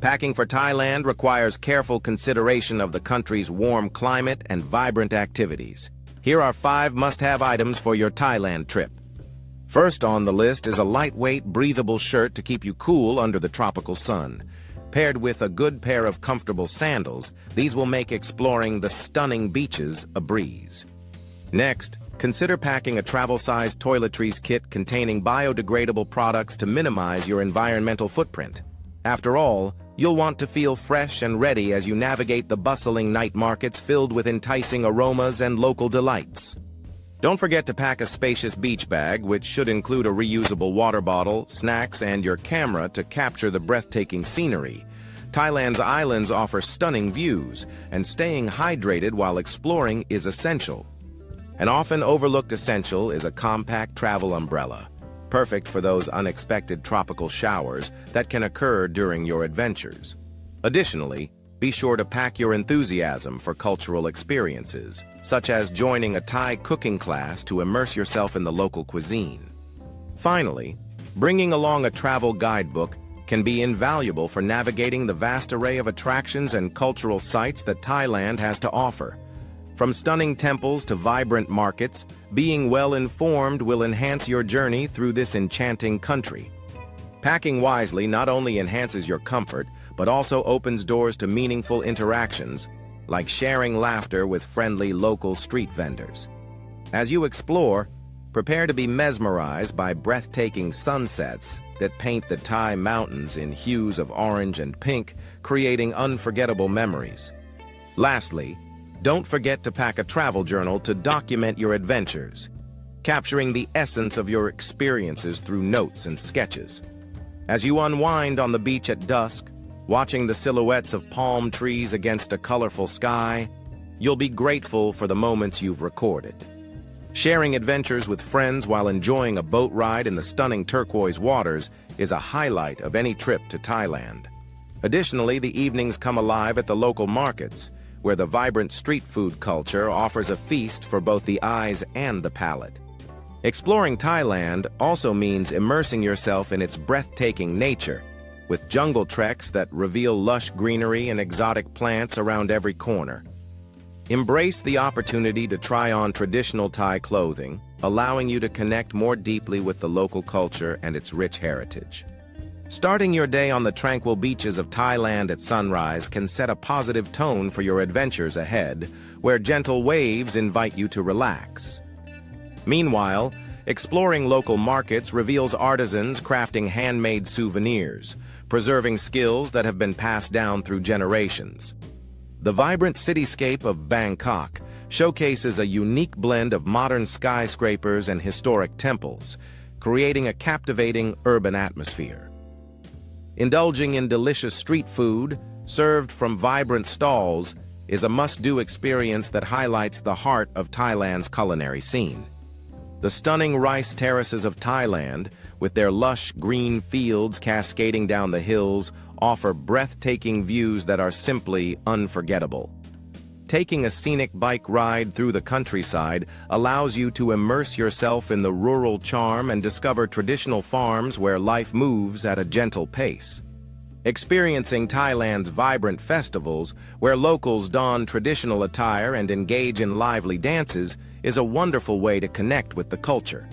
Packing for Thailand requires careful consideration of the country's warm climate and vibrant activities. Here are 5 must-have items for your Thailand trip. First on the list is a lightweight, breathable shirt to keep you cool under the tropical sun. Paired with a good pair of comfortable sandals, these will make exploring the stunning beaches a breeze. Next, consider packing a travel-sized toiletries kit containing biodegradable products to minimize your environmental footprint. After all, you'll want to feel fresh and ready as you navigate the bustling night markets filled with enticing aromas and local delights. Don't forget to pack a spacious beach bag, which should include a reusable water bottle, snacks, and your camera to capture the breathtaking scenery. Thailand's islands offer stunning views, and staying hydrated while exploring is essential. An often overlooked essential is a compact travel umbrella, perfect for those unexpected tropical showers that can occur during your adventures. Additionally, be sure to pack your enthusiasm for cultural experiences, such as joining a Thai cooking class to immerse yourself in the local cuisine. Finally, bringing along a travel guidebook can be invaluable for navigating the vast array of attractions and cultural sites that Thailand has to offer. From stunning temples to vibrant markets, being well-informed will enhance your journey through this enchanting country. Packing wisely not only enhances your comfort, but also opens doors to meaningful interactions, like sharing laughter with friendly local street vendors. As you explore, prepare to be mesmerized by breathtaking sunsets that paint the Thai mountains in hues of orange and pink, creating unforgettable memories. Lastly, don't forget to pack a travel journal to document your adventures, capturing the essence of your experiences through notes and sketches. As you unwind on the beach at dusk, watching the silhouettes of palm trees against a colorful sky, you'll be grateful for the moments you've recorded. Sharing adventures with friends while enjoying a boat ride in the stunning turquoise waters is a highlight of any trip to Thailand. Additionally, the evenings come alive at the local markets, where the vibrant street food culture offers a feast for both the eyes and the palate. Exploring Thailand also means immersing yourself in its breathtaking nature, with jungle treks that reveal lush greenery and exotic plants around every corner. Embrace the opportunity to try on traditional Thai clothing, allowing you to connect more deeply with the local culture and its rich heritage. Starting your day on the tranquil beaches of Thailand at sunrise can set a positive tone for your adventures ahead, where gentle waves invite you to relax. Meanwhile, exploring local markets reveals artisans crafting handmade souvenirs, preserving skills that have been passed down through generations. The vibrant cityscape of Bangkok showcases a unique blend of modern skyscrapers and historic temples, creating a captivating urban atmosphere. Indulging in delicious street food, served from vibrant stalls, is a must-do experience that highlights the heart of Thailand's culinary scene. The stunning rice terraces of Thailand, with their lush green fields cascading down the hills, offer breathtaking views that are simply unforgettable. Taking a scenic bike ride through the countryside allows you to immerse yourself in the rural charm and discover traditional farms where life moves at a gentle pace. Experiencing Thailand's vibrant festivals, where locals don traditional attire and engage in lively dances, is a wonderful way to connect with the culture.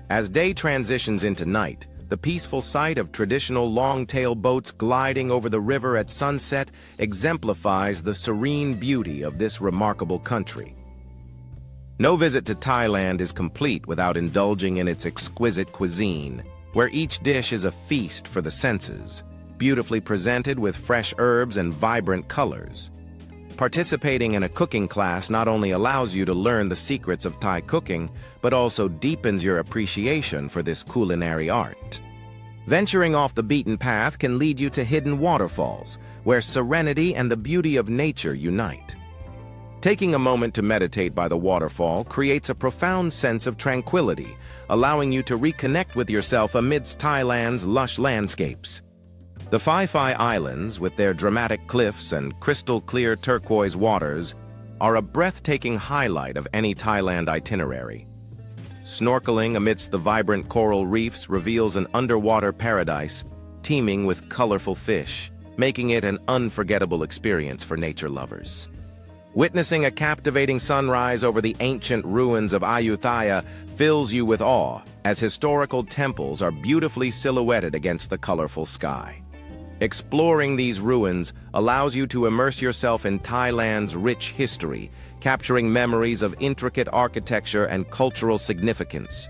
As day transitions into night, the peaceful sight of traditional long-tail boats gliding over the river at sunset exemplifies the serene beauty of this remarkable country. No visit to Thailand is complete without indulging in its exquisite cuisine, where each dish is a feast for the senses, beautifully presented with fresh herbs and vibrant colors. Participating in a cooking class not only allows you to learn the secrets of Thai cooking, but also deepens your appreciation for this culinary art. Venturing off the beaten path can lead you to hidden waterfalls, where serenity and the beauty of nature unite. Taking a moment to meditate by the waterfall creates a profound sense of tranquility, allowing you to reconnect with yourself amidst Thailand's lush landscapes. The Phi Phi Islands, with their dramatic cliffs and crystal-clear turquoise waters, are a breathtaking highlight of any Thailand itinerary. Snorkeling amidst the vibrant coral reefs reveals an underwater paradise teeming with colorful fish, making it an unforgettable experience for nature lovers. Witnessing a captivating sunrise over the ancient ruins of Ayutthaya fills you with awe, as historical temples are beautifully silhouetted against the colorful sky. Exploring these ruins allows you to immerse yourself in Thailand's rich history, capturing memories of intricate architecture and cultural significance.